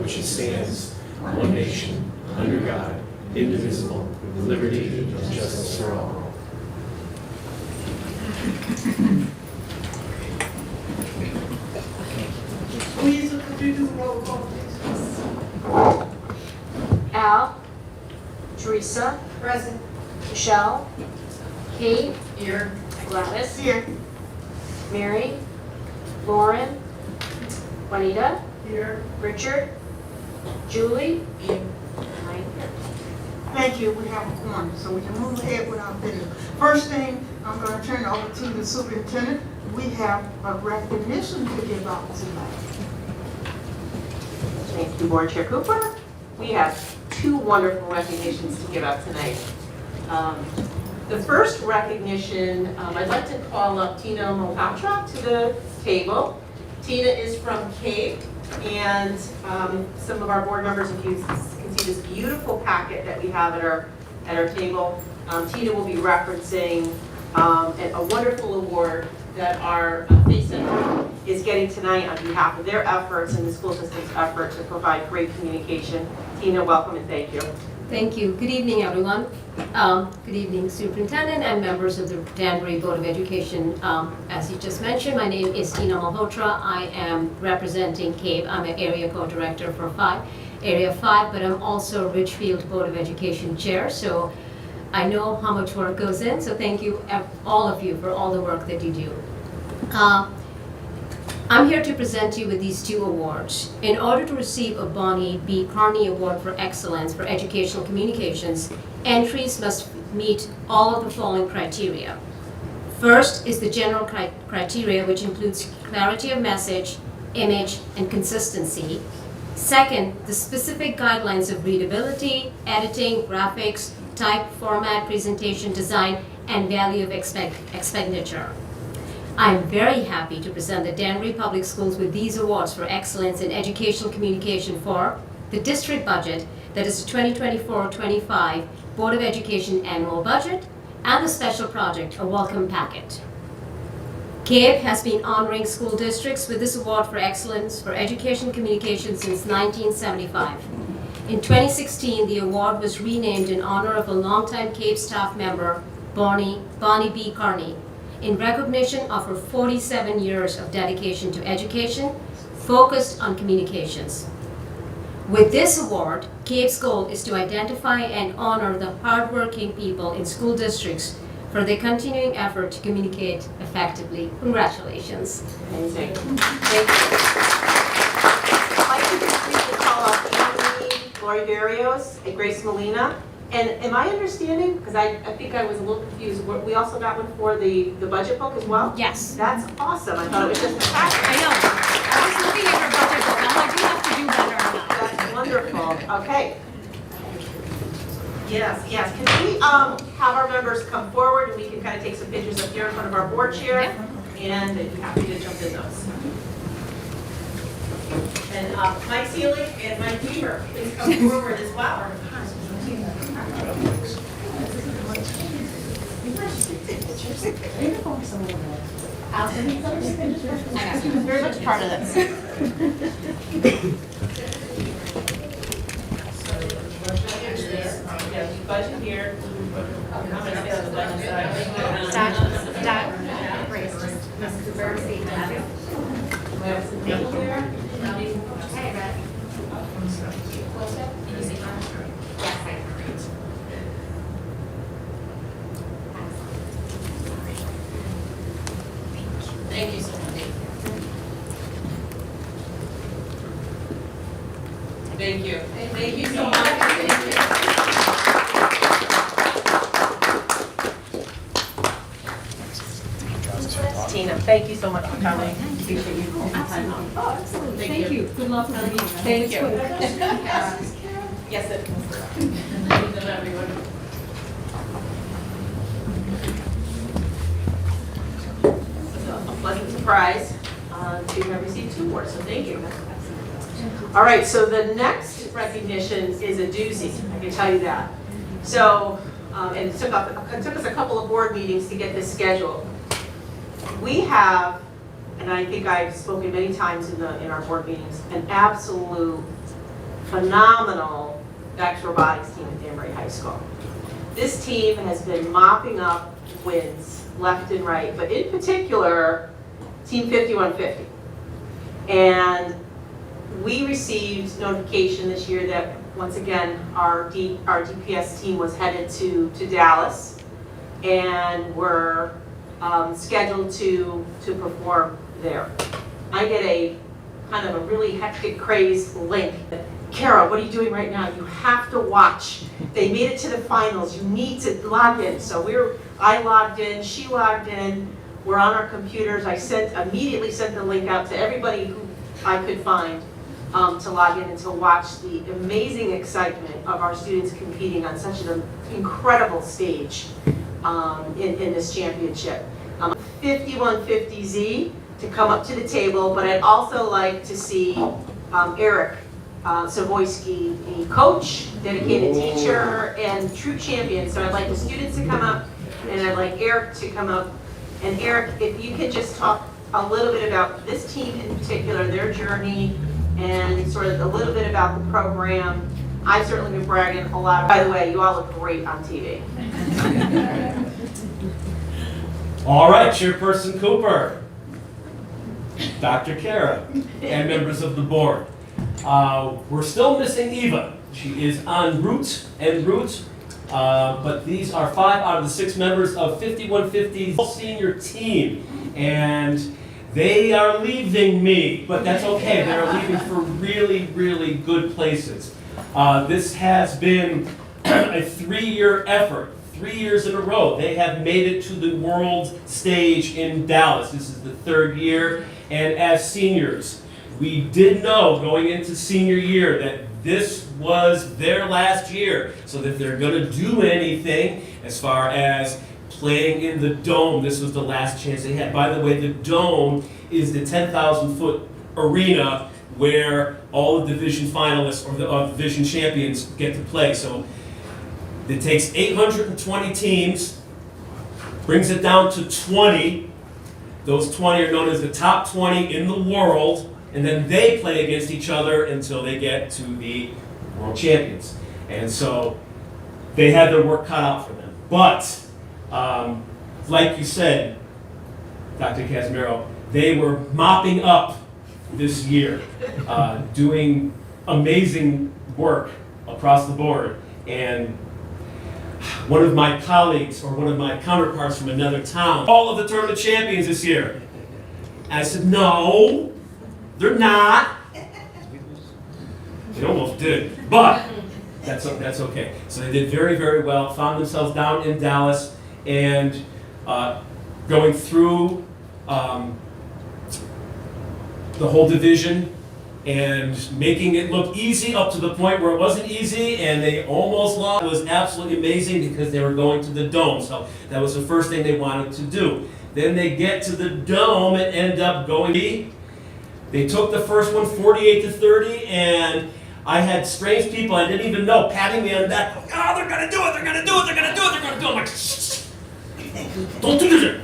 which stands, one nation, under God, indivisible, with liberty and justice for all. Please, could you do the roll call, please? Al, Teresa, Present. Michelle, Kate, Here. Gladys, Here. Mary, Lauren, Juanita, Here. Richard, Julie, Here. and I'm here. Thank you, we have a quorum, so we can move ahead with our business. First thing, I'm gonna turn it over to the superintendent. We have a recognition to give out tonight. Thank you, Board Chair Cooper. We have two wonderful recognitions to give out tonight. The first recognition, I'd like to call up Tina Malhotra to the table. Tina is from Cape, and some of our board members, if you can see this beautiful packet that we have at our table, Tina will be referencing a wonderful award that our Faith Center is getting tonight on behalf of their efforts and the school system's effort to provide great communication. Tina, welcome and thank you. Thank you. Good evening, everyone. Good evening, Superintendent and members of the Danbury Board of Education. As you just mentioned, my name is Tina Malhotra. I am representing CABE. I'm an area co-director for Area 5, but I'm also Richfield Board of Education Chair. So I know how much work goes in, so thank you, all of you, for all the work that you do. I'm here to present you with these two awards. In order to receive a Bonnie B. Carney Award for Excellence for Educational Communications, entries must meet all of the following criteria. First is the general criteria, which includes clarity of message, image, and consistency. Second, the specific guidelines of readability, editing, graphics, type, format, presentation, design, and value of expenditure. I'm very happy to present the Danbury Public Schools with these awards for excellence in educational communication for the district budget, that is the 2024-25 Board of Education annual budget, and the special project, a welcome packet. CABE has been honoring school districts with this award for excellence for education communication since 1975. In 2016, the award was renamed in honor of a longtime CABE staff member, Bonnie B. Carney, in recognition of her 47 years of dedication to education, focused on communications. With this award, CABE's goal is to identify and honor the hardworking people in school districts for their continuing effort to communicate effectively. Congratulations. Amazing. Thank you. I'd like to just briefly call up Anthony, Lori Barrios, and Grace Molina. And am I understanding, because I think I was a little confused, we also got one for the budget book as well? Yes. That's awesome. I thought it was just a packet. I know. I was looking at her budget book. I'm like, you have to do better or not. That's wonderful. Okay. Yes. Can we have our members come forward and we can kind of take some pictures up here in front of our board chair? And I'd be happy to jump in those. And Mike Seelig and Mike Weaver, please come forward as well. Very much part of this. Budget here. I'm going to stay on the budget side. That raised Mrs. Cooper, see, have you? We have some people here. Hey, Red. Thank you so much. Thank you. Thank you so much. Thank you. Tina, thank you so much for coming. Appreciate you taking time out. Oh, absolutely. Thank you. Good luck with you. Thank you. Yes, it is. Thank you, everyone. A pleasant surprise to have received two awards, so thank you. All right, so the next recognition is a doozy, I can tell you that. So, and it took us a couple of board meetings to get this scheduled. We have, and I think I've spoken many times in our board meetings, an absolute phenomenal X-Robotics team at Danbury High School. This team has been mopping up wins left and right, but in particular, Team 5150. And we received notification this year that, once again, our DPS team was headed to Dallas, and were scheduled to perform there. I get a kind of a really hectic, crazed link. Kara, what are you doing right now? You have to watch. They made it to the finals. You need to log in. So I logged in, she logged in. We're on our computers. I immediately sent the link out to everybody who I could find to log in and to watch the amazing excitement of our students competing on such an incredible stage in this championship. 5150Z to come up to the table, but I'd also like to see Eric Savoyski, the coach, dedicated teacher, and true champion. So I'd like the students to come up, and I'd like Eric to come up. And Eric, if you could just talk a little bit about this team in particular, their journey, and sort of a little bit about the program. I've certainly been bragging a lot. By the way, you all look great on TV. All right, Chairperson Cooper, Dr. Kara, and members of the board. We're still missing Eva. She is en route, but these are 5 out of the 6 members of 5150's senior team, and they are leaving me, but that's okay. They're leaving for really, really good places. This has been a 3-year effort. 3 years in a row, they have made it to the world stage in Dallas. This is the 3rd year, and as seniors, we did know going into senior year that this was their last year, so that they're going to do anything as far as playing in the Dome. This was the last chance they had. By the way, the Dome is the 10,000-foot arena where all the division finalists or the division champions get to play. So it takes 820 teams, brings it down to 20. Those 20 are known as the top 20 in the world, and then they play against each other until they get to the world champions. And so they had their work cut out for them. But, like you said, Dr. Casimiro, they were mopping up this year, doing amazing work across the board. And one of my colleagues, or one of my counterparts from another town, all of the tournament champions this year. And I said, no, they're not. They almost did, but that's okay. So they did very, very well, found themselves down in Dallas, and going through the whole division and making it look easy up to the point where it wasn't easy, and they almost lost. It was absolutely amazing because they were going to the Dome, so that was the first thing they wanted to do. Then they get to the Dome and end up going. They took the first one 48-30, and I had strange people I didn't even know patting me on the back, going, oh, they're gonna do it, they're gonna do it, they're gonna do it, they're gonna do it. I'm like, shh, don't do this.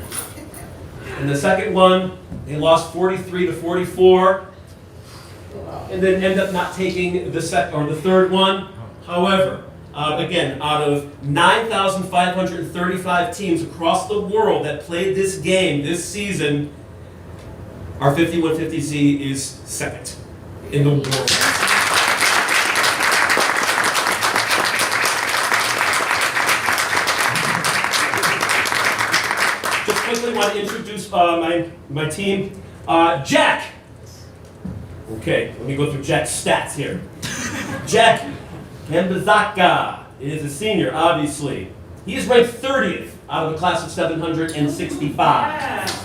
And the second one, they lost 43-44, and then end up not taking the third one. However, again, out of 9,535 teams across the world that played this game this season, our 5150Z is second in the world. Just quickly want to introduce my team. Jack. Okay, let me go through Jack's stats here. Jack Kambazaka is a senior, obviously. He is ranked 30th out of the class of 765.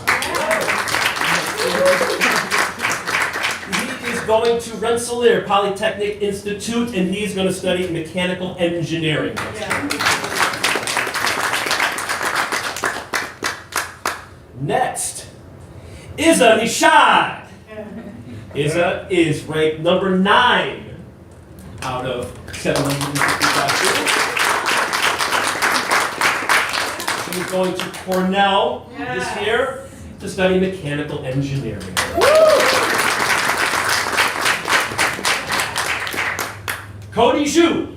He is going to Rensselaer Polytechnic Institute, and he's going to study mechanical engineering. Next, Iza Nishad. Iza is ranked number 9 out of 765 students. She's going to Cornell this year to study mechanical engineering. Cody Zhu.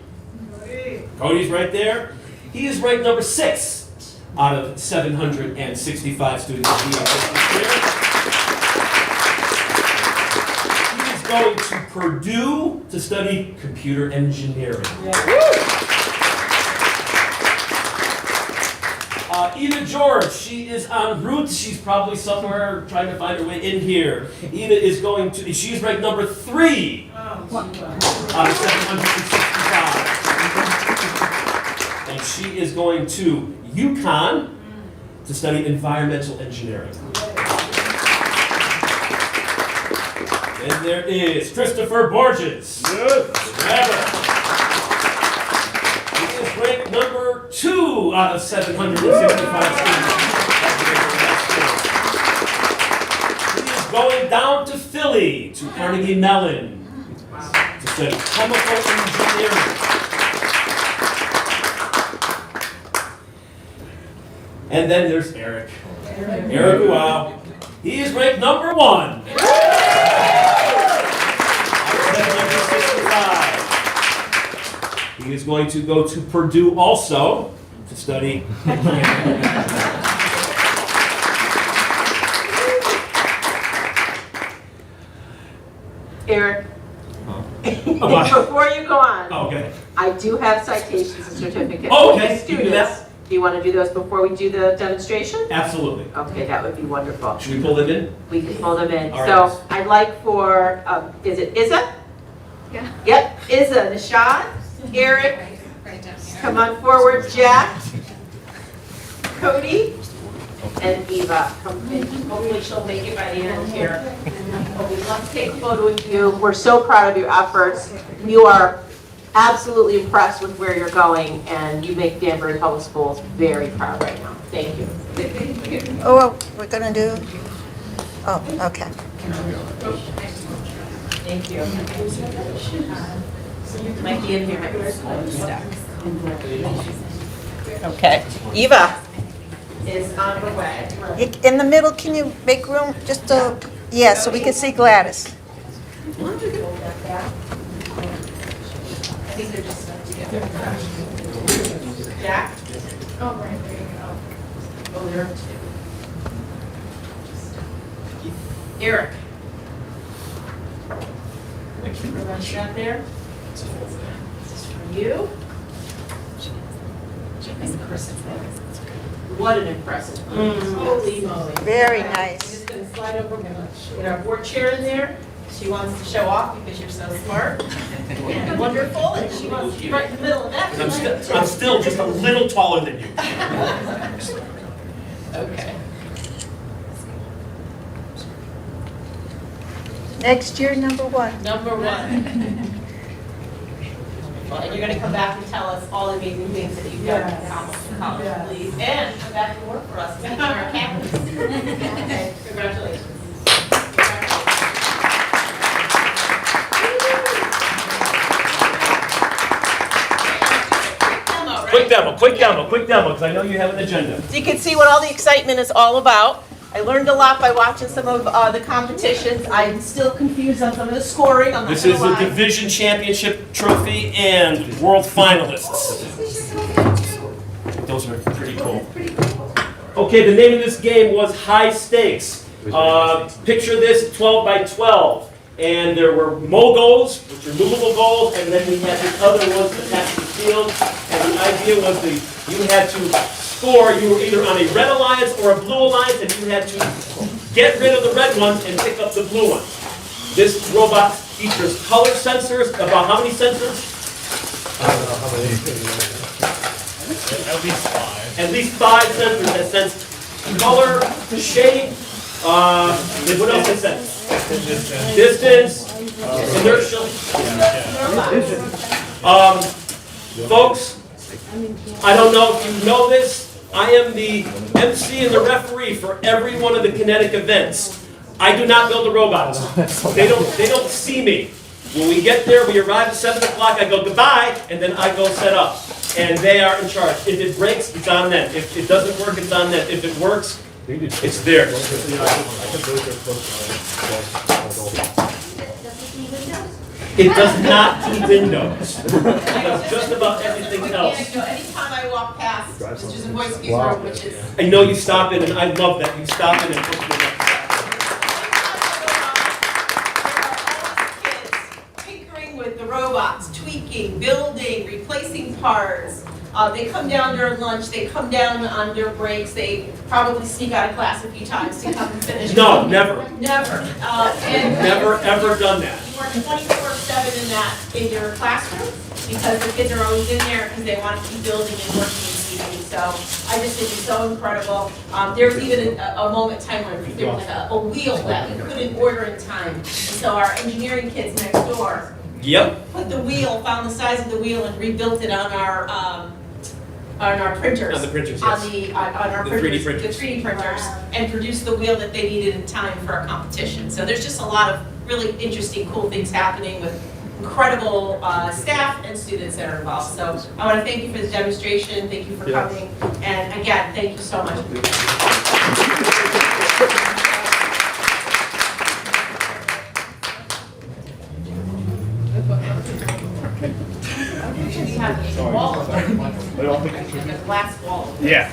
Cody's right there. He is ranked number 6 out of 765 students in the this year. He is going to Purdue to study computer engineering. Eva George, she is en route. She's probably somewhere trying to find her way in here. Eva is going to, she's ranked number 3 out of 765. And she is going to UConn to study environmental engineering. And there is Christopher Borges. He is ranked number 2 out of 765 students. He is going down to Philly, to Carnegie Mellon, to study chemical engineering. And then there's Eric. Eric, wow. He is ranked number 1. He is going to go to Purdue also to study. Eric, before you go on, Okay. I do have citations and certificates Oh, for okay. the You can do that. students. Do you want to do those before we do the demonstration? Absolutely. Okay, that would be wonderful. Should we pull them in? We can pull them in. All right. So I'd like for, is it Izza? Yeah. Yep, Izza, Nishad, Eric, come on forward, Jack, Cody, and Eva. Come in. Hopefully she'll make it by the end here. We'd love to take a photo with you. We're so proud of your efforts. You are absolutely impressed with where you're going, and you make Danbury Public Schools very proud right now. Thank you. Oh, we're gonna do, oh, okay. Thank you. Might be in here. Okay. Eva is on her way. In the middle, can you make room, just to, yeah, so we can see Gladys? I think they're just stuck together. Jack? Oh, right, there you go. Oh, there are 2. Eric? Rush out there. This is for you. What an impressive. Holy moly. Very I'm nice. just going to slide over, we're going to get our board chair in there. She wants to show off because you're so smart and wonderful, and she wants to be right in the middle of that. I'm still just a little taller than you. Okay. Next year, number 1. Number 1. Well, and you're going to come back and tell us all the amazing things that you've done in college, please. And come back and work for us, and be our campus. Okay, congratulations. Quick demo, because I know you have an agenda. So you can see what all the excitement is all about. I learned a lot by watching some of the competitions. I'm still confused on some of the scoring. I'm not This gonna is a lie. division championship trophy and world finalists. Those are pretty cool. Okay, the name of this game was High Stakes. Picture this 12 by 12. And there were mogos, which are movable goals, and then we had these other ones attached to the field. And the idea was that you had to score, you were either on a red alliance or a blue alliance, and you had to get rid of the red ones and pick up the blue ones. This robot features color sensors, about how many sensors? I don't know how many. At least 5. At least 5 sensors that sense color, shape, what else it sense? Distance, inertia. Folks, I don't know if you know this, I am the MC and the referee for every one of the kinetic events. I do not build the robots. They don't see me. When we get there, we arrive at 7 o'clock, I go goodbye, and then I go set up. And they are in charge. If it breaks, it's on them. If it doesn't work, it's on them. If it works, it's theirs. It does not do windows. It does just about everything else. Anytime I walk past Mr. Zavoyski's room, which is I know you stop in, and I love that. You stop in and put me up. tinkering with the robots, tweaking, building, replacing parts. They come down during lunch, they come down on their breaks, they probably sneak out of class a few times to come and finish. No, never. Never. And Never, ever done that. you work 24/7 in your classroom because the kids are always in there because they want to keep building and working and keeping. So I just think it's so incredible. There was even a moment in time where there was like a wheel that we couldn't order in time. And so our engineering kids next door Yep. put the wheel, found the size of the wheel and rebuilt it on our printers. On the printers, On yes. our The printers. 3D printers. The 3D printers, and produced the wheel that they needed in time for a competition. So there's just a lot of really interesting, cool things happening with incredible staff and students that are involved. So I want to thank you for this demonstration, thank you for coming, and again, thank you so much. We have a wall of them, like a glass wall. Yeah.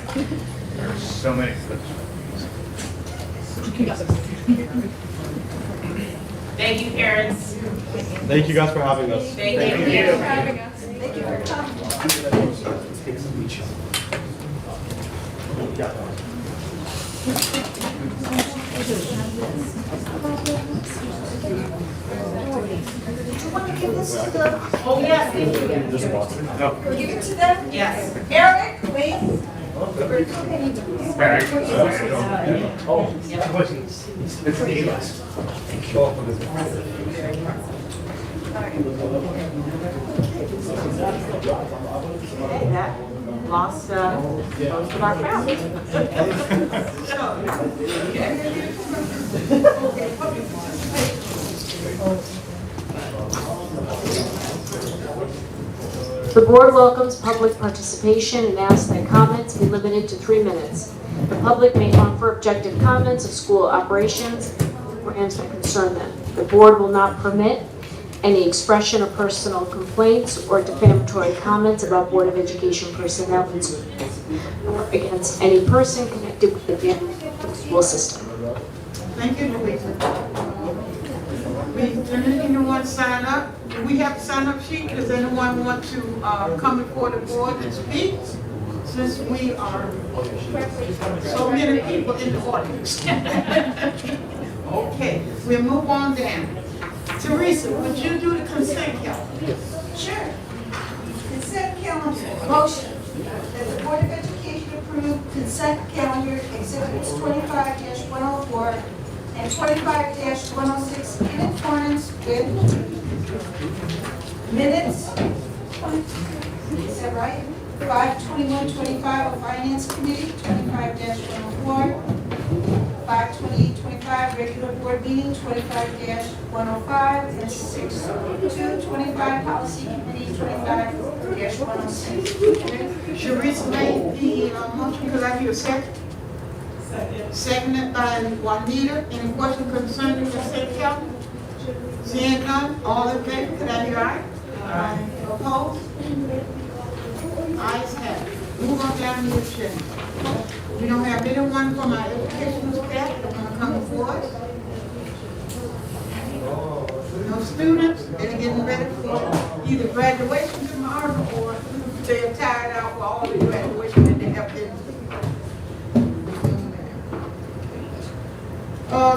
There's so many. Thank you, parents. Thank you guys for having us. Thank you. You want to give this to the, Oh, yes, thank you. give it to them? Yes. Eric, please. Okay, that lost most of our crowd. The board welcomes public participation and asks that comments be limited to 3 minutes. The public may offer objective comments of school operations or programs that concern them. The board will not permit any expression of personal complaints or defamatory comments about Board of Education personnel and students, or against any person connected with the school system. Thank you, Louisa. Did anyone sign up? Do we have a sign-up sheet? Does anyone want to come before the board and speak? Since we are so many people in the audience. Okay, we'll move on down. Teresa, would you do the consent calendar? Sure. Consent calendar, motion that the Board of Education approve consent calendar exhibits 25-104 and 25-106 in accordance with minutes. Is that right? 5/21/25 of Finance Committee, 25-104. 5/28/25 regular board meeting, 25-105, and 6/2/25 policy committee, 25-106. Sharice made the motion. Could I hear a second? Seconded by Juanita. Any question concerning the consent calendar? Seeing none, all in favor, could I hear aye? Aye. Opposed? Ayes have it. Move on down the agenda. We don't have anyone from our educational staff that want to come before us. No students, they're getting ready for either graduation tomorrow or they're tired out with all the graduation that they have been.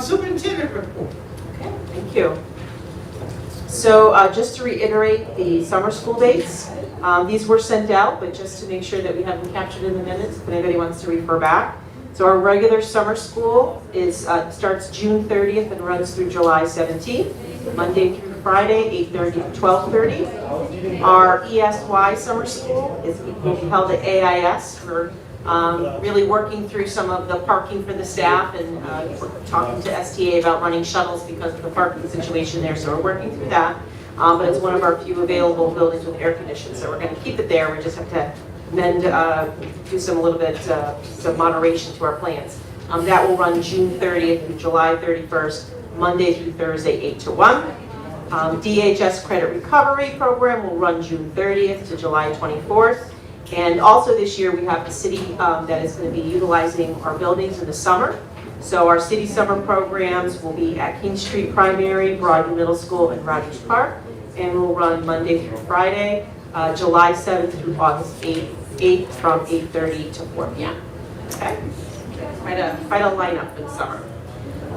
Superintendent report. Okay, thank you. So just to reiterate the summer school dates, these were sent out, but just to make sure that we have them captured in the minutes, if anybody wants to refer back. So our regular summer school starts June 30th and runs through July 17th, Monday through Friday, 8:30 to 12:30. Our ESY summer school will be held at AIS for really working through some of the parking for the staff, and we're talking to STA about running shuttles because of the parking situation there, so we're working through that. But it's one of our few available buildings with air conditioning, so we're going to keep it there. We just have to do some moderation to our plans. That will run June 30th through July 31st, Monday through Thursday, 8 to 1. DHS Credit Recovery Program will run June 30th to July 24th. And also this year, we have the city that is going to be utilizing our buildings in the summer. So our city summer programs will be at King Street Primary, Broadview Middle School, and Rogers Park. And will run Monday through Friday, July 7th through August 8th from 8:30 to 4 p.m. Okay? Quite a lineup for the summer.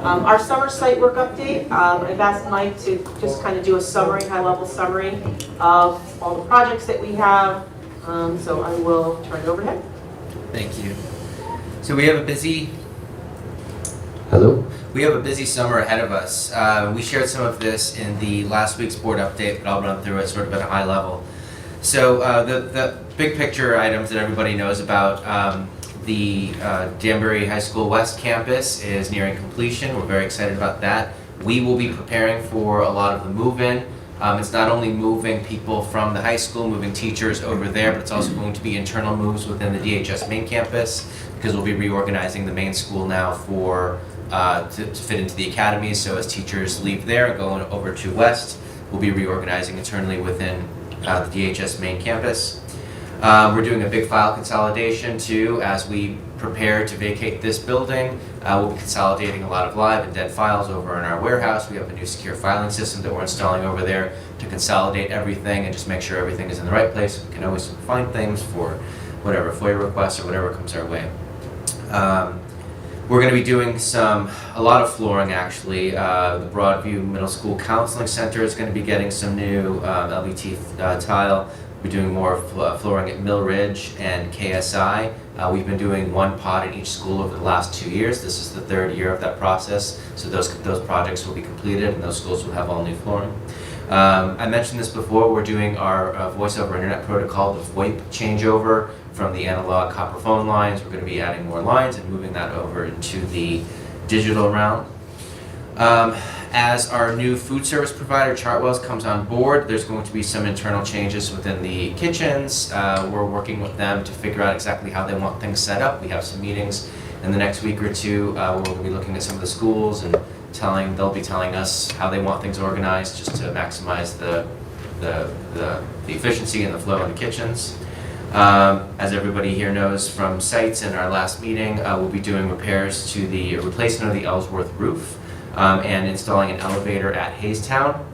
Our summer site work update, I've asked Mike to just kind of do a summary, high-level summary of all the projects that we have. So I will turn it over to him. Thank you. So we have a busy. Hello. We have a busy summer ahead of us. We shared some of this in the last week's board update, but I'll run through it sort of at a high level. So the big picture items that everybody knows about, the Danbury High School West campus is nearing completion. We're very excited about that. We will be preparing for a lot of the move-in. It's not only moving people from the high school, moving teachers over there, but it's also going to be internal moves within the DHS main campus, because we'll be reorganizing the main school now for to fit into the academies. So as teachers leave there and go over to West, we'll be reorganizing internally within the DHS main campus. We're doing a big file consolidation too as we prepare to vacate this building. We'll be consolidating a lot of live and dead files over in our warehouse. We have a new secure filing system that we're installing over there to consolidate everything and just make sure everything is in the right place. We can always find things for whatever FOIA requests or whatever comes our way. We're going to be doing a lot of flooring actually. The Broadview Middle School Counseling Center is going to be getting some new LVT tile. We're doing more flooring at Mill Ridge and KSI. We've been doing one pod in each school over the last 2 years. This is the third year of that process. So those projects will be completed and those schools will have all new flooring. I mentioned this before, we're doing our voice over internet protocol, the VoIP changeover from the analog copper phone lines. We're going to be adding more lines and moving that over into the digital realm. As our new food service provider, Chartwell's, comes on board, there's going to be some internal changes within the kitchens. We're working with them to figure out exactly how they want things set up. We have some meetings in the next week or two where we'll be looking at some of the schools and they'll be telling us how they want things organized just to maximize the efficiency and the flow in the kitchens. As everybody here knows from sites in our last meeting, we'll be doing repairs to the replacement of the Ellsworth roof and installing an elevator at Haystown.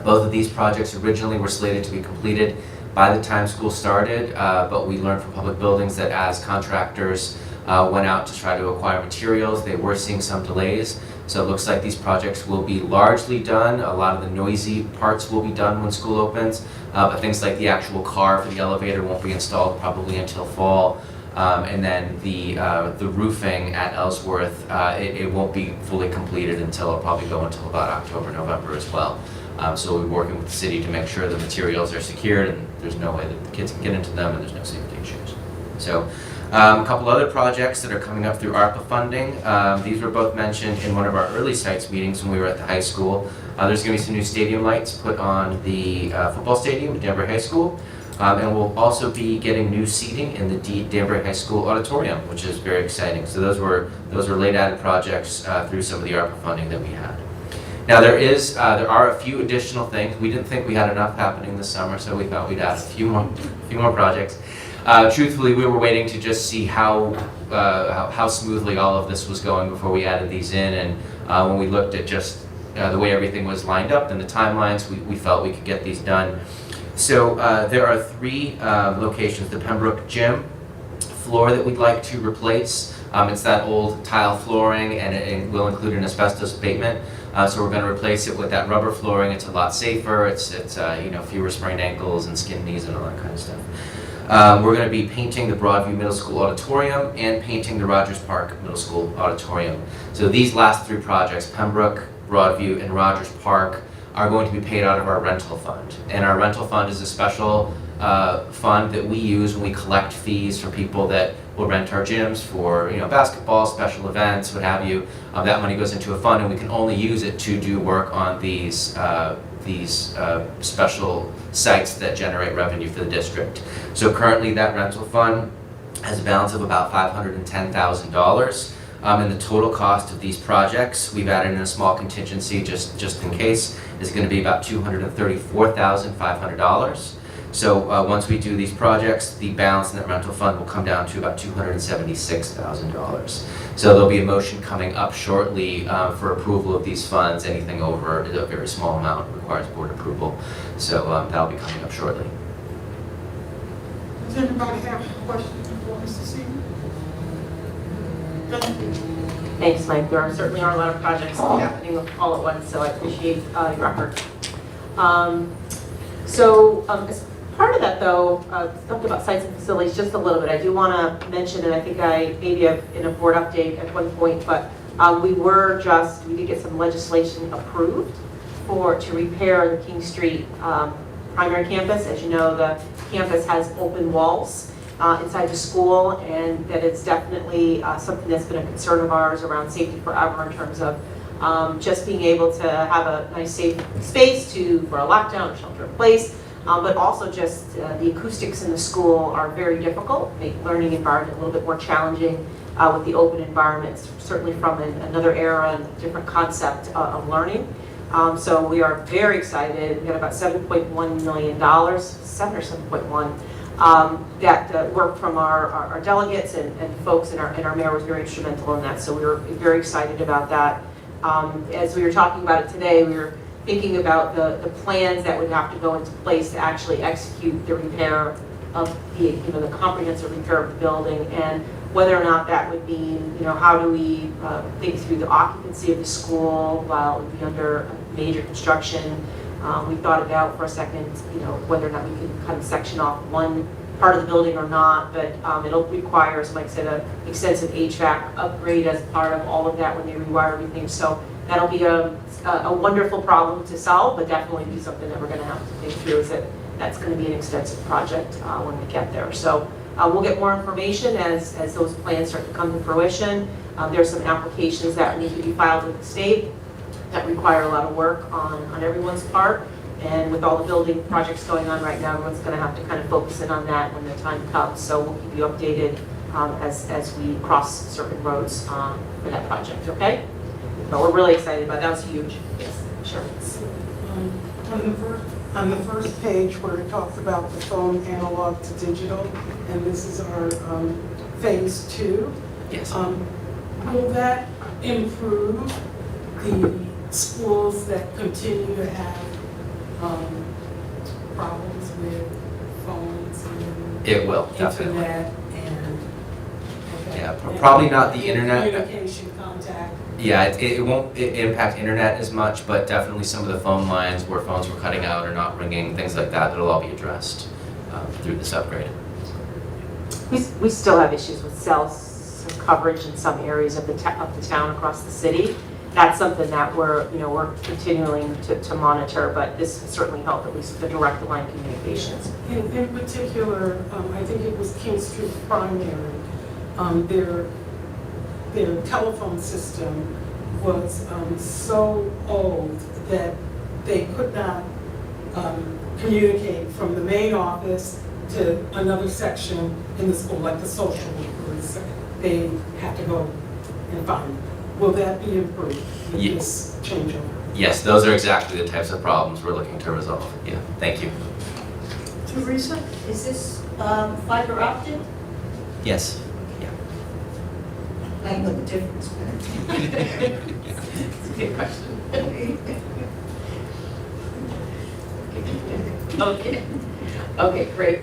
Both of these projects originally were slated to be completed by the time school started, but we learned from Public Buildings that as contractors went out to try to acquire materials, they were seeing some delays. So it looks like these projects will be largely done. A lot of the noisy parts will be done when school opens, but things like the actual car for the elevator won't be installed probably until fall. And then the roofing at Ellsworth, it won't be fully completed until it'll probably go until about October, November as well. So we're working with the city to make sure the materials are secured and there's no way that the kids can get into them and there's no safety issues. So a couple other projects that are coming up through ARPA funding. These were both mentioned in one of our early sites meetings when we were at the high school. There's going to be some new stadium lights put on the football stadium at Danbury High School. And we'll also be getting new seating in the Danbury High School auditorium, which is very exciting. So those were late added projects through some of the ARPA funding that we had. Now there are a few additional things. We didn't think we had enough happening this summer, so we thought we'd add a few more projects. Truthfully, we were waiting to just see how smoothly all of this was going before we added these in. And when we looked at just the way everything was lined up and the timelines, we felt we could get these done. So there are three locations: the Pembroke Gym floor that we'd like to replace. It's that old tile flooring, and it will include an asbestos abatement. So we're going to replace it with that rubber flooring. It's a lot safer. It's fewer sprained ankles and skinned knees and all that kind of stuff. We're going to be painting the Broadview Middle School auditorium and painting the Rogers Park Middle School auditorium. So these last three projects, Pembroke, Broadview, and Rogers Park, are going to be paid out of our rental fund. And our rental fund is a special fund that we use when we collect fees from people that will rent our gyms for basketball, special events, what have you. That money goes into a fund, and we can only use it to do work on these special sites that generate revenue for the district. So currently that rental fund has a balance of about $510,000. And the total cost of these projects, we've added in a small contingency just in case, is going to be about $234,500. So once we do these projects, the balance in that rental fund will come down to about $276,000. So there'll be a motion coming up shortly for approval of these funds. Anything over a very small amount requires board approval. So that'll be coming up shortly. Does anybody have any questions for Mr. Seaman? Thank you. Thanks, Mike. There certainly are a lot of projects happening all at once, so I appreciate your effort. As part of that, though, talked about sites and facilities just a little bit. I do want to mention, and I think I maybe in a board update at one point, but we did get some legislation approved to repair the King Street primary campus. As you know, the campus has open walls inside the school, and that it's definitely something that's been a concern of ours around safety forever in terms of just being able to have a nice safe space for a lockdown or shelter in place, but also just the acoustics in the school are very difficult, make learning environment a little bit more challenging with the open environments, certainly from another era and different concept of learning. So we are very excited. We got about $7.1 million, 7 or 7.1, that work from our delegates and folks, and our mayor was very instrumental in that. So we were very excited about that. As we were talking about it today, we were thinking about the plans that would have to go into place to actually execute the repair of the comprehensive repair of the building, and whether or not that would mean, how do we think through the occupancy of the school while it would be under major construction. We thought about for a second, whether or not we could kind of section off one part of the building or not, but it'll require, as Mike said, an extensive HVAC upgrade as part of all of that when they rewire everything. So that'll be a wonderful problem to solve, but definitely be something that we're going to have to think through. That's going to be an extensive project when we get there. So we'll get more information as those plans start to come to fruition. There's some applications that need to be filed with the state that require a lot of work on everyone's part. And with all the building projects going on right now, everyone's going to have to kind of focus in on that when the time comes. So we'll keep you updated as we cross certain roads for that project, okay? But we're really excited about that. That was huge. Yes, sure. On the first page where it talks about the phone analog to digital, and this is our phase 2. Yes. Will that improve the schools that continue to have problems with phones and It will, definitely. internet and Probably not the internet. Communication contact. Yeah, it won't impact internet as much, but definitely some of the phone lines where phones were cutting out or not ringing, things like that, it'll all be addressed through this upgrade. We still have issues with cell coverage in some areas of the town across the city. That's something that we're continuing to monitor, but this can certainly help at least the direct line communications. In particular, I think it was King Street Primary. Their telephone system was so old that they could not communicate from the main office to another section in the school, like the social workers. They had to go and find them. Will that be improved with this changeover? Yes, those are exactly the types of problems we're looking to resolve. Yeah, thank you. Teresa, is this fiber optic? Yes. I know the difference, but. It's a good question. Okay, great.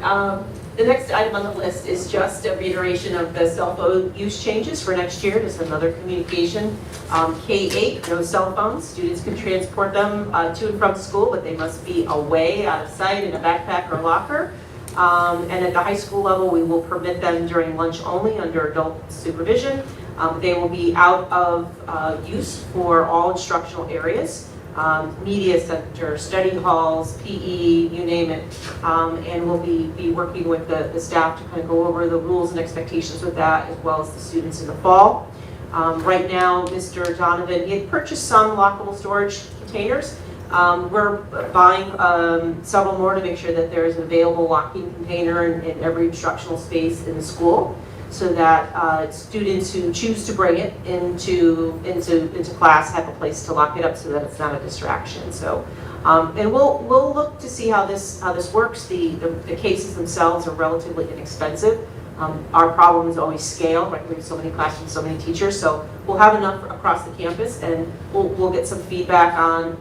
The next item on the list is just a reiteration of the cell phone use changes for next year. Just another communication. K-8, no cell phones. Students can transport them to and from school, but they must be away, out of sight, in a backpack or locker. And at the high school level, we will permit them during lunch only under adult supervision. They will be out of use for all instructional areas. Media center, study halls, PE, you name it, and we'll be working with the staff to kind of go over the rules and expectations with that, as well as the students in the fall. Right now, Mr. Donovan, he had purchased some lockable storage containers. We're buying several more to make sure that there is an available locking container in every instructional space in the school. so that students who choose to bring it into class have a place to lock it up so that it's not a distraction. So, and we'll look to see how this works. The cases themselves are relatively inexpensive. Our problem is always scale, right? We have so many classrooms, so many teachers, so we'll have enough across the campus, and we'll get some feedback on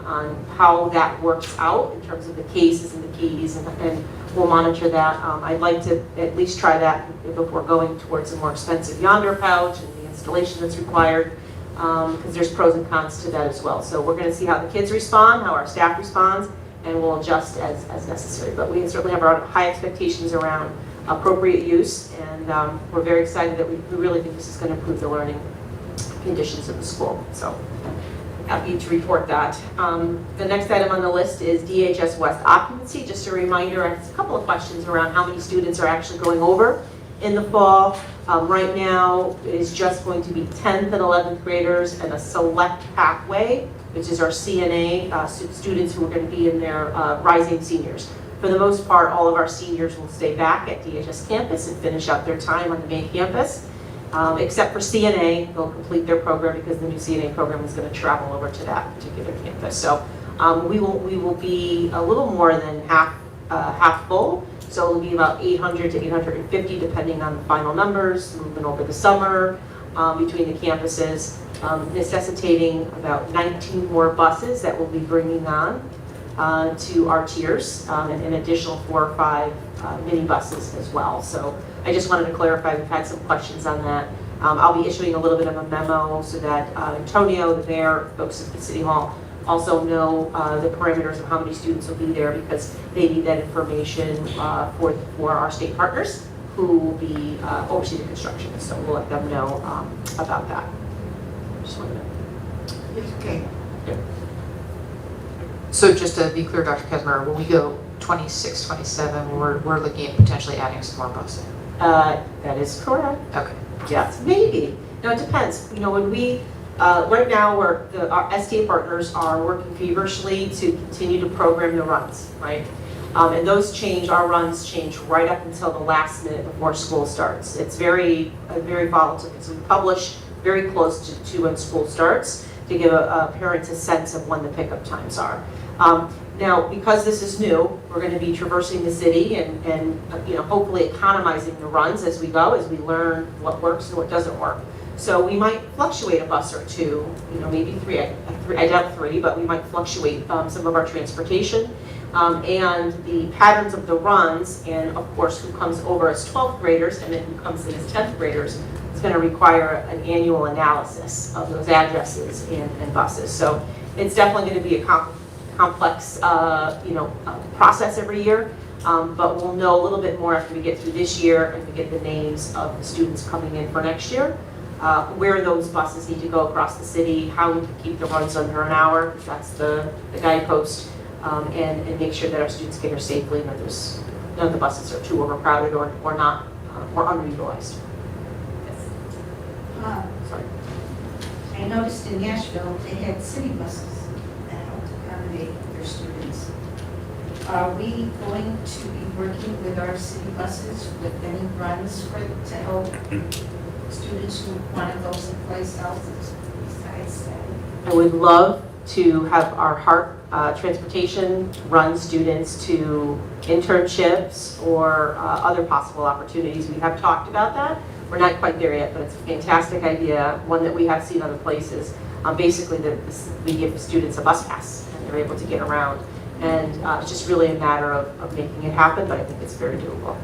how that works out in terms of the cases and the keys, and we'll monitor that. I'd like to at least try that before going towards a more expensive Yonder pouch and the installation that's required, because there's pros and cons to that as well. So we're going to see how the kids respond, how our staff responds, and we'll adjust as necessary. But we certainly have our high expectations around appropriate use, and we're very excited that we really think this is going to improve the learning conditions of the school. So happy to report that. The next item on the list is DHS West occupancy. Just a reminder, a couple of questions around how many students are actually going over in the fall. Right now it is just going to be 10th and 11th graders and a select pathway, which is our CNA students who are going to be in their rising seniors. For the most part, all of our seniors will stay back at DHS campus and finish out their time on the main campus. Except for CNA, they'll complete their program because the new CNA program is going to travel over to that particular campus. So we will be a little more than half full. So it'll be about 800 to 850 depending on the final numbers, moving over the summer between the campuses, necessitating about 19 more buses that we'll be bringing on to our tiers, and an additional 4 or 5 mini buses as well. So I just wanted to clarify, we've had some questions on that. I'll be issuing a little bit of a memo so that Antonio, the mayor, folks at the City Hall also know the parameters of how many students will be there, because they need that information for our state partners who will be oversee the construction. So we'll let them know about that. Just wanted to. It's okay. So just to be clear, Dr. Kesmer, when we go 26, 27, we're looking at potentially adding some more buses. That is correct. Okay. Yes, maybe. No, it depends. You know, when we, right now, our STA partners are working feverishly to continue to program the runs, right? And those change, our runs change right up until the last minute before school starts. It's very volatile, because we publish very close to when school starts to give parents a sense of when the pickup times are. Now, because this is new, we're going to be traversing the city and you know, hopefully economizing the runs as we go, as we learn what works and what doesn't work. So we might fluctuate a bus or two, you know, maybe three. I doubt 3, but we might fluctuate some of our transportation. And the patterns of the runs, and of course who comes over as 12th graders and then who comes in as 10th graders, is going to require an annual analysis of those addresses and buses. So it's definitely going to be a complex process every year, but we'll know a little bit more after we get through this year and we get the names of the students coming in for next year, where those buses need to go across the city, how we can keep the runs under an hour, that's the guidepost, and make sure that our students get here safely and that none of the buses are too overcrowded or not or underutilized. Sorry. I noticed in Nashville, they had city buses that helped accommodate their students. Are we going to be working with our city buses with any runs to help students who want to go someplace else besides that? I would love to have our HART transportation run students to internships or other possible opportunities. We have talked about that. We're not quite there yet, but it's a fantastic idea, one that we have seen other places. Basically, we give students a bus pass and they're able to get around. And it's just really a matter of making it happen, but I think it's very doable.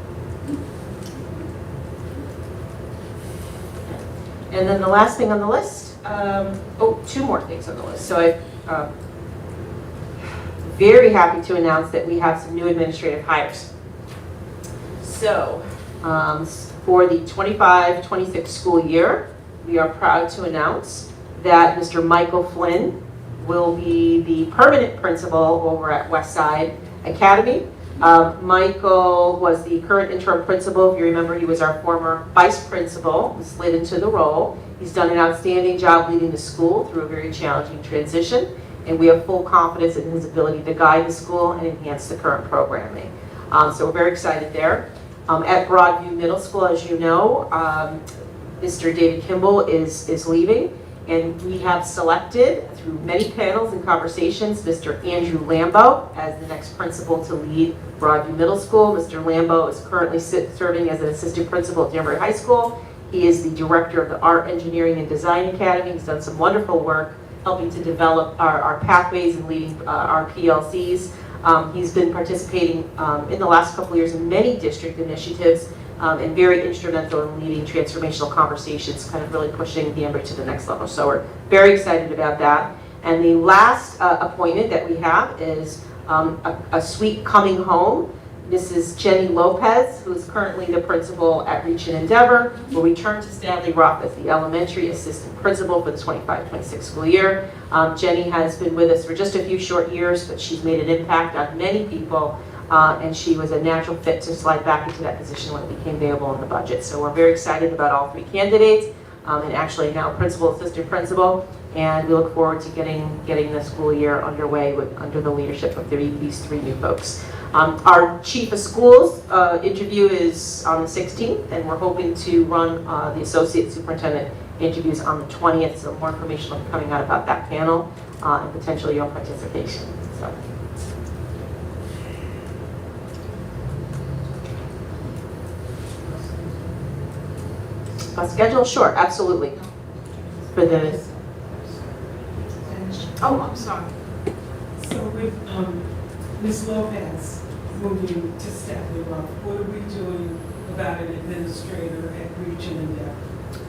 And then the last thing on the list, 2 more things on the list. So I'm very happy to announce that we have some new administrative hires. So for the 25-26 school year, we are proud to announce that Mr. Michael Flynn will be the permanent principal over at Westside Academy. Michael was the current interim principal. If you remember, he was our former vice principal, who slid into the role. He's done an outstanding job leading the school through a very challenging transition, and we have full confidence in his ability to guide the school and enhance the current programming. So we're very excited there. At Broadview Middle School, as you know, Mr. David Kimball is leaving, and we have selected, through many panels and conversations, Mr. Andrew Lambo as the next principal to lead Broadview Middle School. Mr. Lambo is currently serving as an assistant principal at Danbury High School. He is the director of the Art, Engineering, and Design Academy. He's done some wonderful work helping to develop our pathways and leading our PLCs. He's been participating in the last couple of years in many district initiatives and very instrumental in leading transformational conversations, kind of really pushing Danbury to the next level. So we're very excited about that. And the last appointment that we have is a sweet coming home. Mrs. Jenny Lopez, who is currently the principal at Reach and Endeavor, will return to Stanley Rock as the elementary assistant principal for the 25-26 school year. Jenny has been with us for just a few short years, but she's made an impact on many people, and she was a natural fit to slide back into that position when it became available in the budget. So we're very excited about all three candidates, and actually now principal, assistant principal, and we look forward to getting the school year underway under the leadership of these three new folks. Our chief of schools interview is on the 16th, and we're hoping to run the associate superintendent interviews on the 20th, so more information will be coming out about that panel and potentially your participation. So. Schedule? Sure, absolutely. For the... Oh, I'm sorry. So with Ms. Lopez moving to Stanley Rock, what are we doing about an administrator at Reach and Endeavor?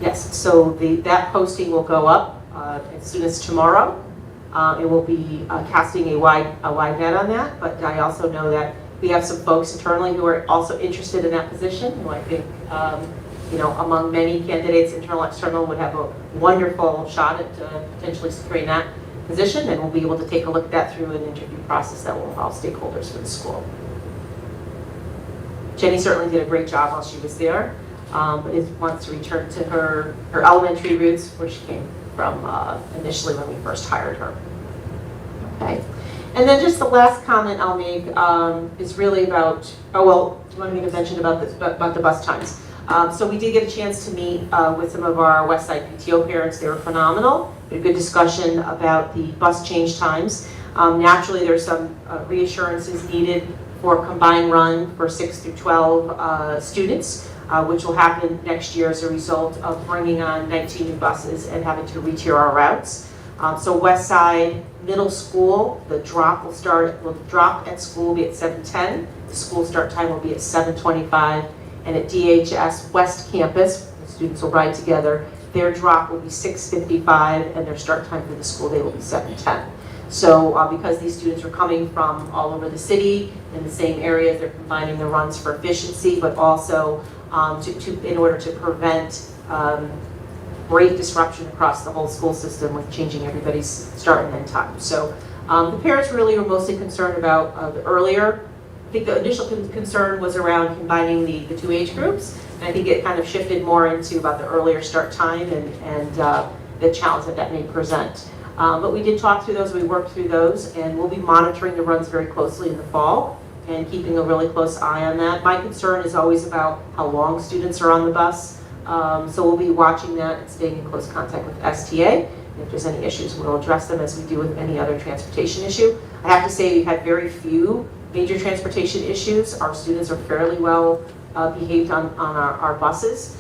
Yes, so that posting will go up as soon as tomorrow. It will be casting a wide net on that, but I also know that we have some folks internally who are also interested in that position, who I think, among many candidates, internal, external, would have a wonderful shot at potentially securing that position, and we'll be able to take a look at that through an interview process that will involve stakeholders for the school. Jenny certainly did a great job while she was there, but wants to return to her elementary roots, where she came from initially when we first hired her. Okay, and then just the last comment I'll make is really about, do you want me to mention about the bus times? So we did get a chance to meet with some of our Westside PTO parents. They were phenomenal. We had a good discussion about the bus change times. Naturally, there's some reassurances needed for combined run for 6 through 12 students, which will happen next year as a result of bringing on 19 new buses and having to retier our routes. So Westside Middle School, the drop at school will be at 7:10. The school start time will be at 7:25. And at DHS West Campus, the students will ride together, their drop will be 6:55, and their start time for the school day will be 7:10. So because these students are coming from all over the city in the same areas, they're combining the runs for efficiency, but also in order to prevent great disruption across the whole school system with changing everybody's start and end time. So the parents really were mostly concerned about the earlier. I think the initial concern was around combining the two age groups, and I think it kind of shifted more into about the earlier start time and the challenge that may present. But we did talk through those, we worked through those, and we'll be monitoring the runs very closely in the fall and keeping a really close eye on that. My concern is always about how long students are on the bus, so we'll be watching that and staying in close contact with STA. If there's any issues, we'll address them as we do with any other transportation issue. I have to say we've had very few major transportation issues. Our students are fairly well behaved on our buses.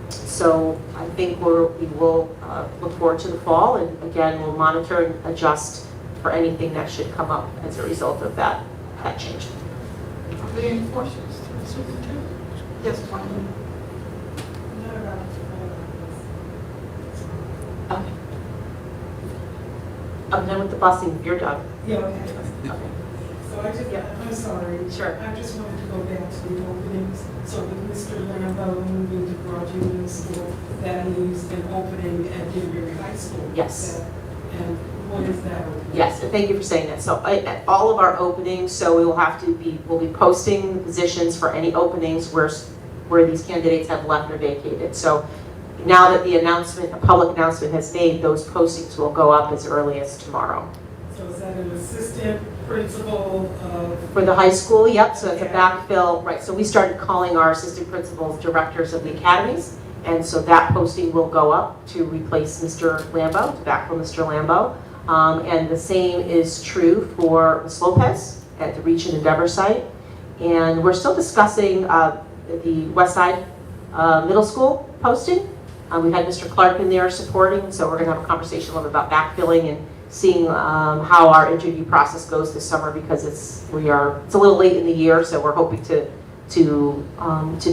So I think we will look forward to the fall, and again, we'll monitor and adjust for anything that should come up as a result of that change. Are there any questions to the superintendent? Yes, one. Okay. I'm done with the busing. You're done. Yeah, okay. Okay. So I'm sorry. Sure. I just wanted to go back to the openings. So with Mr. Lambo moving to Broadview Middle School, that leaves an opening at Danbury High School. Yes. And what is that opening? Yes, and thank you for saying that. So at all of our openings, so we'll be posting the positions for any openings where these candidates have left or vacated. So now that a public announcement has made, those postings will go up as early as tomorrow. So is that an assistant, principal of, For the high school, yep, so it's a backfill, right, so we started calling our assistant principals directors of the academies, and so that posting will go up to replace Mr. Lambo, to backfill Mr. Lambo. And the same is true for Ms. Lopez at the Reach and Endeavor site. And we're still discussing the West Side Middle School posting. We had Mr. Clark in there supporting, so we're gonna have a conversation a little bit about backfilling and seeing how our interview process goes this summer, because it's a little late in the year, so we're hoping to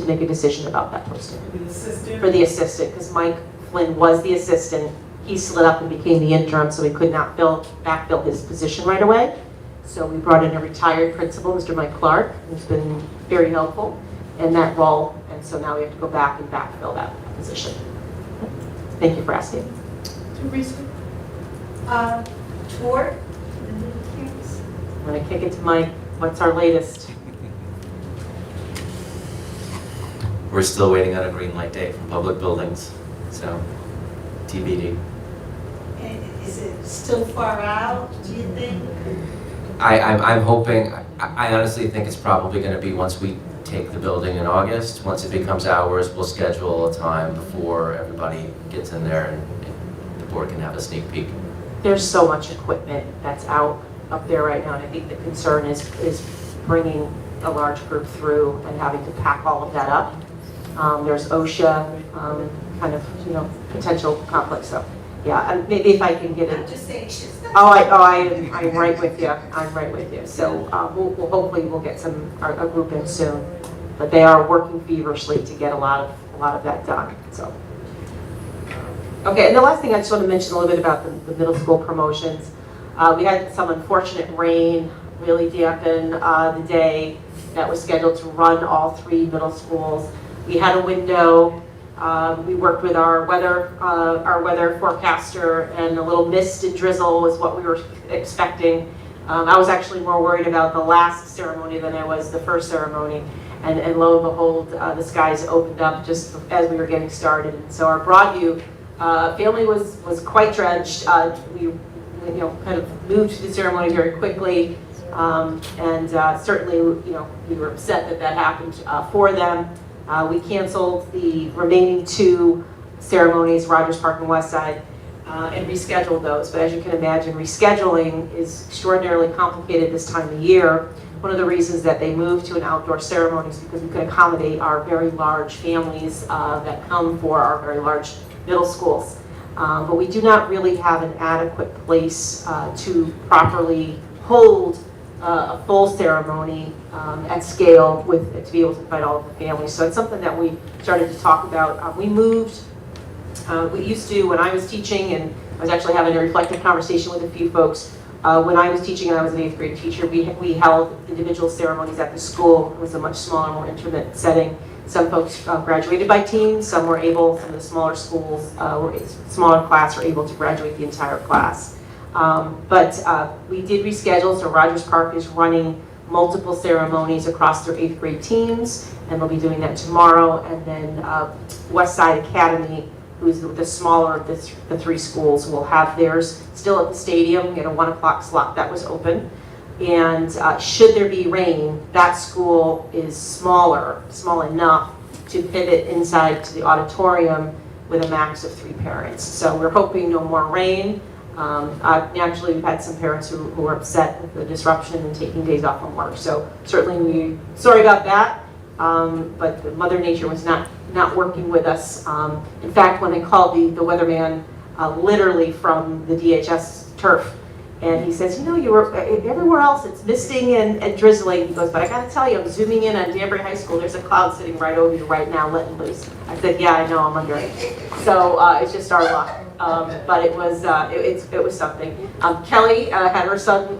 make a decision about that posting. the assistant. For the assistant, because Mike Flynn was the assistant, he slid up and became the interim, so we could not backfill his position right away. So we brought in a retired principal, Mr. Mike Clark, who's been very helpful in that role, and so now we have to go back and backfill that position. Thank you for asking. Teresa? Toward, I'm gonna kick it to Mike. What's our latest? We're still waiting on a green light date from Public Buildings, so TBD. is it still far out, do you think? I'm hoping, I honestly think it's probably gonna be once we take the building in August. Once it becomes ours, we'll schedule a time before everybody gets in there and the board can have a sneak peek. There's so much equipment that's out up there right now, and I think the concern is bringing a large group through and having to pack all of that up. There's OSHA, kind of, potential conflict, so, yeah, maybe if I can get it. I'm just anxious. I'm right with you, I'm right with you. So we'll hopefully we'll get a group in soon, but they are working feverishly to get a lot of that done, so. Okay, and the last thing I just want to mention a little bit about the middle school promotions. We had some unfortunate rain really dampen the day that was scheduled to run all 3 middle schools. We had a window. We worked with our weather forecaster, and a little mist and drizzle was what we were expecting. I was actually more worried about the last ceremony than I was the first ceremony. And lo and behold, the skies opened up just as we were getting started. And so our Broadview family was quite drenched. We kind of moved to the ceremony very quickly, and certainly we were upset that happened for them. We canceled the remaining 2 ceremonies, Rogers Park and West Side, and rescheduled those. But as you can imagine, rescheduling is extraordinarily complicated this time of year. One of the reasons that they moved to an outdoor ceremony is because we could accommodate our very large families that come for our very large middle schools. But we do not really have an adequate place to properly hold a full ceremony at scale to be able to invite all of the families. So it's something that we started to talk about. We moved, we used to, when I was teaching, and I was actually having a reflective conversation with a few folks, when I was teaching and I was an 8th grade teacher, we held individual ceremonies at the school. It was a much smaller, more intimate setting. Some folks graduated by teams, some of the smaller schools, smaller class were able to graduate the entire class. But we did reschedule, so Rogers Park is running multiple ceremonies across their 8th grade teams, and they'll be doing that tomorrow. And then West Side Academy, who's the smaller of the 3 schools, will have theirs still at the stadium. We had a 1 o'clock slot that was open. And should there be rain, that school is small enough to pivot inside to the auditorium with a max of 3 parents. So we're hoping no more rain. Naturally, we've had some parents who were upset with the disruption and taking days off from work. So certainly we're sorry about that, but Mother Nature was not working with us. In fact, when I called the weatherman literally from the DHS turf, and he says, you were everywhere else, it's misting and drizzling. He goes, but I gotta tell you, I'm zooming in on Danbury High School. There's a cloud sitting right over you right now, letting loose. I said, yeah, I know, I'm under it. So it's just our luck. But it was something. Kelly had her son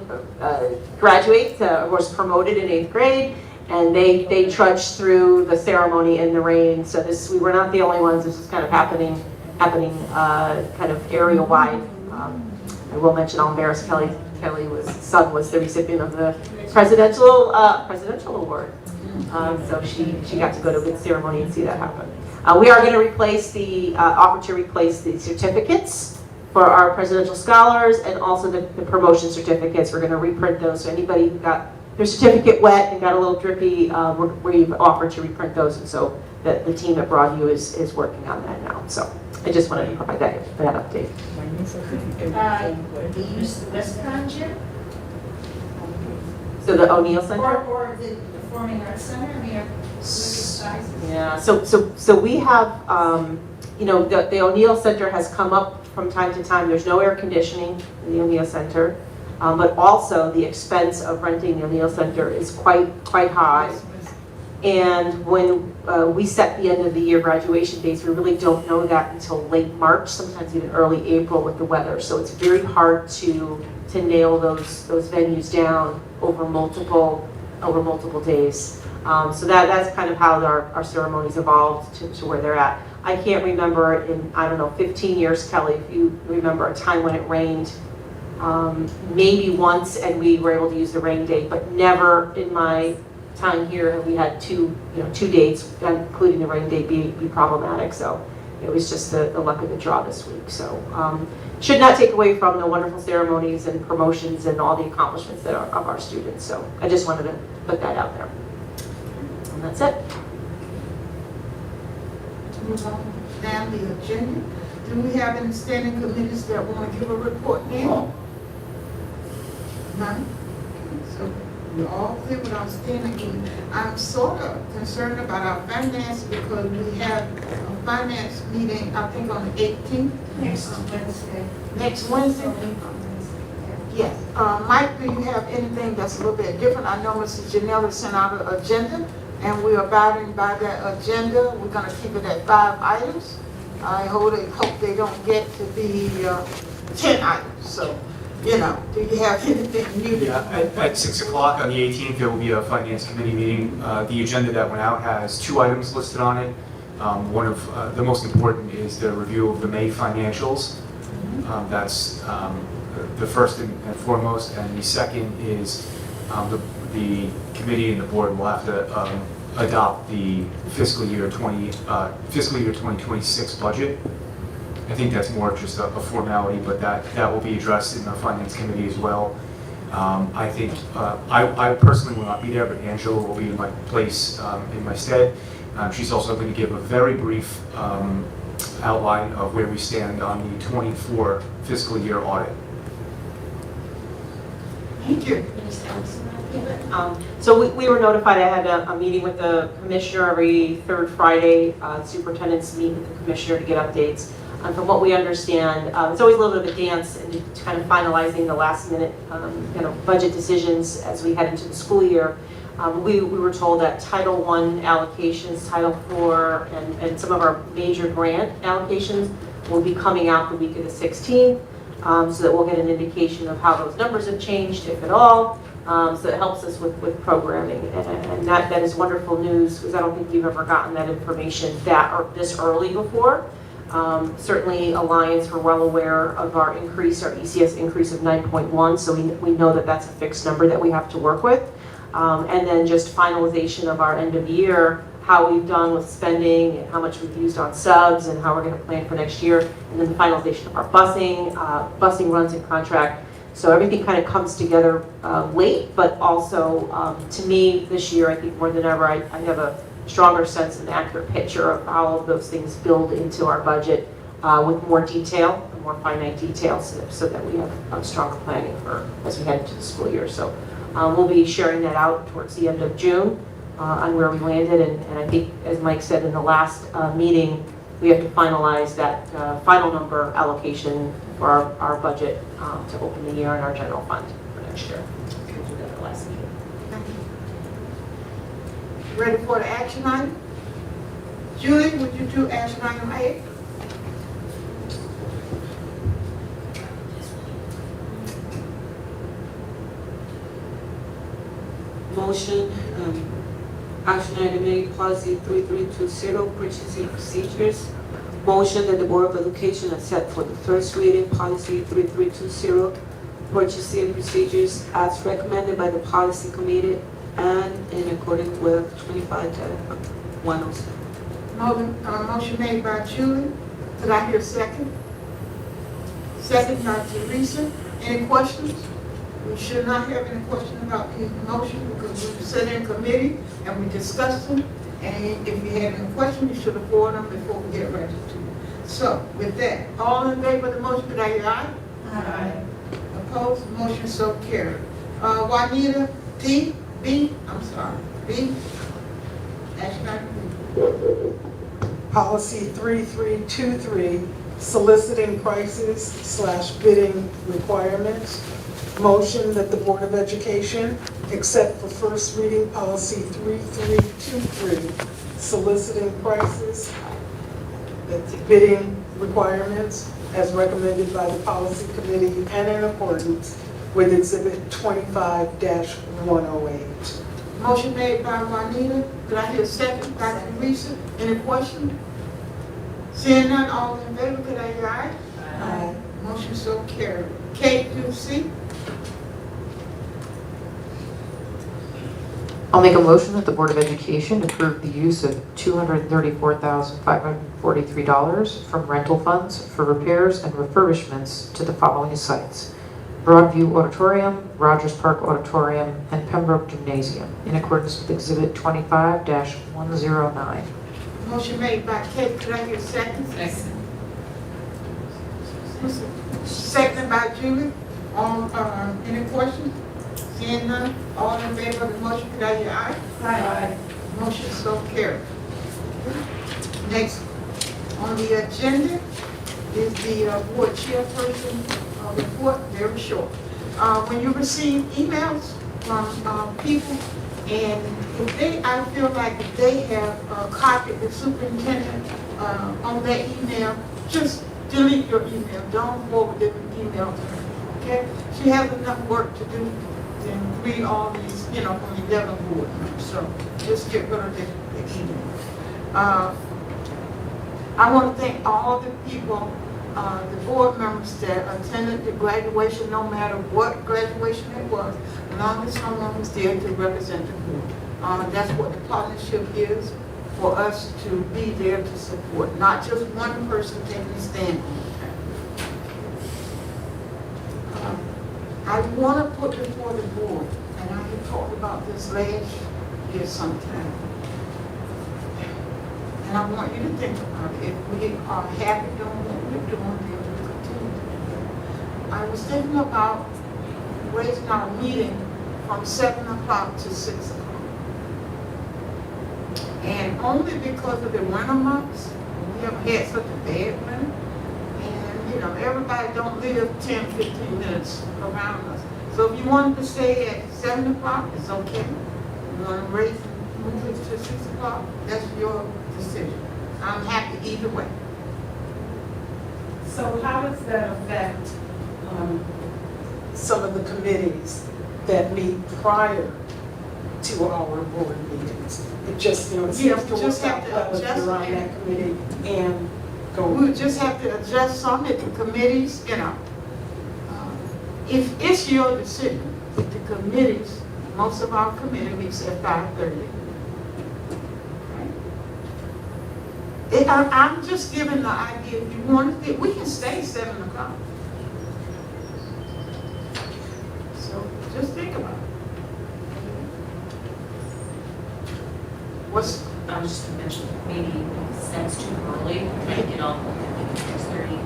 graduate, was promoted in 8th grade, and they trudged through the ceremony in the rain. So we were not the only ones. This is kind of happening kind of area-wide. I will mention, I'll embarrass Kelly. Kelly's son was the recipient of the presidential award. So she got to go to a good ceremony and see that happen. We are going to offer to replace the certificates for our presidential scholars, and also the promotion certificates. We're going to reprint those, so anybody who got their certificate wet and got a little drippy, we've offered to reprint those, and so the team at Broadview is working on that now. So I just wanted to provide that update. They use the Westcon gym So the O'Neill Center? or the Performing Arts Center, I mean, are sizes? Yeah, so we have, the O'Neill Center has come up from time to time. There's no air conditioning in the O'Neill Center, but also the expense of renting the O'Neill Center is quite high. And when we set the end of the year graduation dates, we really don't know that until late March, sometimes even early April with the weather. So it's very hard to nail those venues down over multiple days. So that's kind of how our ceremonies evolved to where they're at. I can't remember in, 15 years, Kelly, if you remember a time when it rained, maybe once and we were able to use the rain date, but never in my time here have we had two dates, including the rain date, be problematic. So it was just the luck of the draw this week. So should not take away from the wonderful ceremonies and promotions and all the accomplishments that are of our students. So I just wanted to put that out there. And that's it. Move on down the agenda. Do we have any standing committees that want to give a report now? None? So we're all clear with our standing committee. I'm sort of concerned about our finance because we have a finance meeting, I think on the 18th. Next Wednesday. Next Wednesday? Yes. Mike, do you have anything that's a little bit different? I know Mrs. Janella sent out an agenda, and we are abiding by that agenda. We're going to keep it at 5 items. I hope they don't get to be 10 items. So, do you have anything new? Yeah, at 6 o'clock on the 18th, there will be a Finance Committee meeting. The agenda that went out has 2 items listed on it. One of the most important is the review of the May financials. That's the first and foremost, and the second is the committee and the board will have to adopt the fiscal year 2026 budget. I think that's more just a formality, but that will be addressed in the Finance Committee as well. I think I personally will not be there, but Angela will be in my place in my stead. She's also going to give a very brief outline of where we stand on the 24 fiscal year audit. Thank you. So we were notified. I had a meeting with the commissioner every third Friday. Superintendents meet with the commissioner to get updates. From what we understand, it's always a little bit of a dance and kind of finalizing the last minute budget decisions as we head into the school year. We were told that Title I allocations, Title IV, and some of our major grant allocations will be coming out the week of the 16th, so that we'll get an indication of how those numbers have changed, if at all. So it helps us with programming, and that is wonderful news because I don't think we've ever gotten that information this early before. Certainly Alliance, we're well aware of our ECS increase of 9.1, so we know that that's a fixed number that we have to work with. And then just finalization of our end of year, how we've done with spending and how much we've used on subs and how we're going to plan for next year. And then the finalization of our busing runs and contract. So everything kind of comes together late, but also to me this year, I think more than ever, I have a stronger sense and accurate picture of how all of those things build into our budget with more detail, more finite details, so that we have stronger planning for as we head into the school year. So we'll be sharing that out towards the end of June on where we landed, and I think, as Mike said in the last meeting, we have to finalize that final number allocation for our budget to open the year in our general fund for next year. We'll do that at the last meeting. Ready for the action item? Julie, would you do action item 8? Motion, action item A, policy 3320, purchasing procedures. Motion that the Board of Education accept for the first reading policy 3320, purchasing procedures as recommended by the policy committee and in accordance with 25-107. Motion made by Julie. Could I hear a second? second by Teresa. Any questions? We should not have any question about the motion because we sat in committee and we discussed them. And if you had any questions, you should have forwarded them before we get ready to. So with that, all in favor of the motion, could I hear aye? Aye. Opposed? Motion so carried. Juanita B. Action item B. Policy 3323, soliciting prices / bidding requirements. Motion that the Board of Education accept for first reading policy 3323, soliciting prices, that's bidding requirements, as recommended by the policy committee and in accordance with exhibit 25-108. Motion made by Juanita. Could I hear a second by Teresa? Any questions? Seeing none, all in favor, could I hear aye? Aye. Motion so carried. K through C. I'll make a motion that the Board of Education approve the use of $234,543 from rental funds for repairs and refurbishments to the following sites: Broadview Auditorium, Rogers Park Auditorium, and Pembroke Gymnasium, in accordance with Exhibit 25-109. Motion made by Kate. Could I hear a second? Second by Julie. Any questions? Seeing none, all in favor of the motion, could I hear aye? Aye. Motion so carried. Next on the agenda is the board chairperson report, very short. When you receive emails from people, and if they, I feel like if they have copied the superintendent on that email, just delete your email. Don't forward the email to her, okay? She has enough work to do than read all these, from 11 board members. So just get rid of the email. I want to thank all the people, the board members that attended the graduation, no matter what graduation it was, as long as someone was there to represent the board. That's what the partnership is, for us to be there to support, not just one person taking a stand on it. I want to put before the board, and I had talked about this last year sometime, and I want you to think about it. If we are happy doing what we're doing, then we'll continue. I was thinking about raising our meeting from 7 o'clock to 6 o'clock. And only because of the winter months, we have had such a bad winter, and everybody don't live 10, 15 minutes around us. So if you wanted to stay at 7 o'clock, it's okay. You want to move it to 6 o'clock, that's your decision. I'm happy either way. So how does that affect some of the committees that meet prior to our board meetings? It just, it seems to work out well if you're on that committee and go. We would just have to adjust some of the committees, if it's your decision, if the committees, most of our committee meets at 5:30. I'm just giving the idea, if you want to, we can stay 7 o'clock. So just think about it. I was just going to mention, maybe that's too early, trying to get on 6:30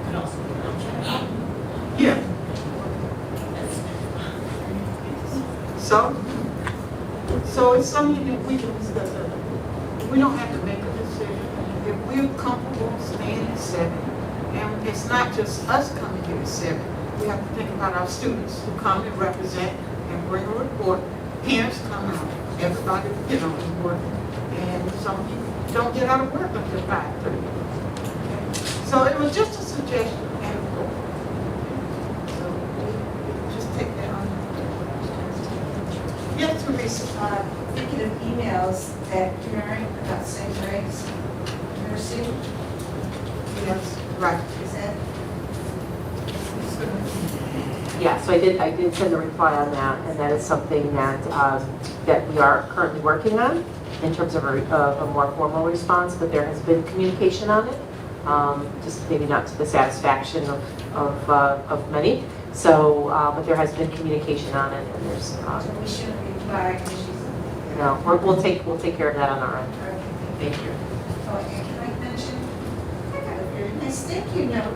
could also be an option. Yeah. So it's something that we can discuss. We don't have to make a decision. If we're comfortable staying at 7, and it's not just us coming here at 7, we have to think about our students who come and represent and bring a report. Parents come out, everybody, is working. And some people don't get out of work until 5:30. Okay? So it was just a suggestion and a thought. So just take that on. Yes, Teresa. Thinking of emails that Mary about St. Greg's Nursing, Yes, right. is that? Yeah, so I did send a reply on that, and that is something that we are currently working on in terms of a more formal response, but there has been communication on it. just maybe not to the satisfaction of many. So, but there has been communication on it, and there's, So we shouldn't reply because she's. no, we'll take care of that on our end. Thank you. Oh, and can I mention, I got a very nice thank you note.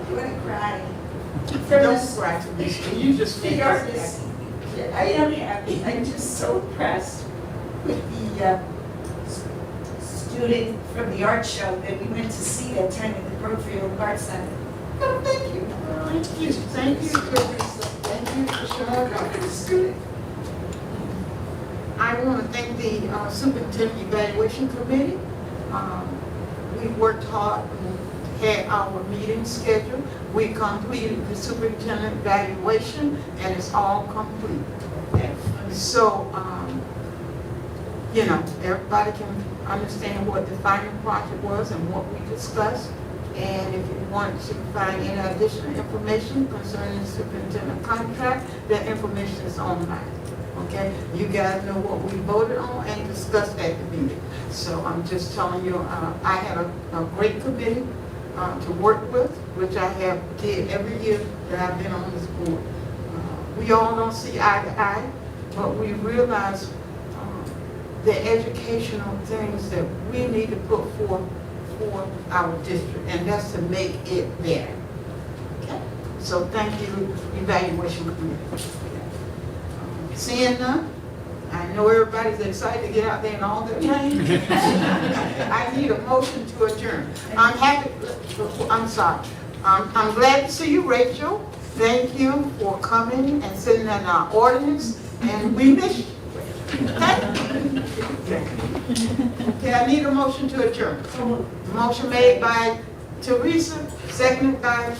You want to cry? From Don't this, cry to me, you just the make artist. I am happy, I'm just so impressed with the student from the art show that we went to see that time at the Brookfield Art Center. Oh, thank you. Thank you, Teresa. Thank you for showing up for the student. I want to thank the Superintendent Evaluation Committee. We worked hard, had our meeting scheduled. We completed the superintendent evaluation, and it's all complete. So, you know, everybody can understand what the final project was and what we discussed. And if you want to find any additional information concerning the superintendent contract, that information is online. Okay? You guys know what we voted on and discussed at the meeting. So I'm just telling you, I had a great committee to work with, which I have did every year that I've been on this board. We all don't see eye to eye, but we realize the educational things that we need to put forth for our district, and that's to make it better. Okay? So thank you, Evaluation Committee. Seeing none, I know everybody's excited to get out there and all their time. I need a motion to adjourn. I'm happy, I'm sorry. I'm glad to see you, Rachel. Thank you for coming and sitting in our audience, and we miss you. Okay, I need a motion to adjourn. Motion made by Teresa, seconded by